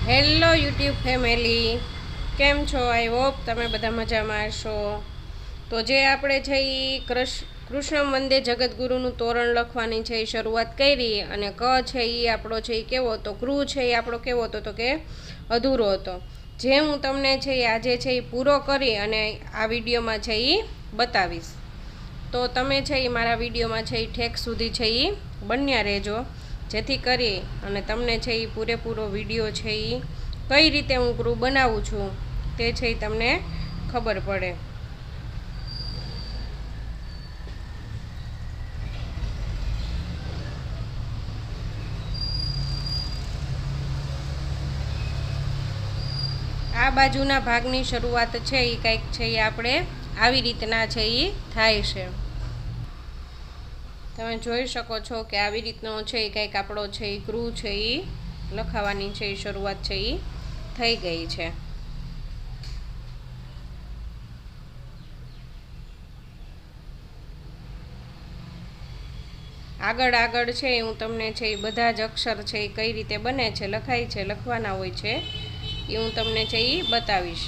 Hello YouTube family, કેમ છો? I hope તમે બધા મજામાં હશો. તો જે આપણે છે એ કૃષ્ણ વંદે જગતગુરુનું તોરણ લખવાની છે એ શરૂઆત કરી, અને ક છે એ આપણો છે એ કેવો હતો, કૃ છે એ આપણો કેવો હતો તો કે અધૂરો હતો. જે હું તમને છે એ આજે છે એ પૂરો કરી અને આ વિડીયોમાં છે એ બતાવીશ. તો તમે છે એ મારા વિડીયોમાં છે એ ઠેક સુધી છે એ બન્યા રહેજો, જેથી કરી અને તમને છે એ પૂરેપૂરો વિડીયો છે એ કઈ રીતે હું ક્રૂ બનાવું છું તે છે એ તમને ખબર પડે. આ બાજુના ભાગની શરૂઆત છે એ કંઈક છે એ આપણે આવી રીતના છે એ થાય છે. તમે જોઈ શકો છો કે આવી રીતનો છે એ કંઈક આપણો છે એ ક્રૂ છે એ લખાવાની છે એ શરૂઆત છે એ થઈ ગઈ છે. આગળ આગળ છે હું તમને છે એ બધા જ અક્ષર છે એ કઈ રીતે બને છે, લખાય છે, લખવાના હોય છે એ હું તમને છે એ બતાવીશ.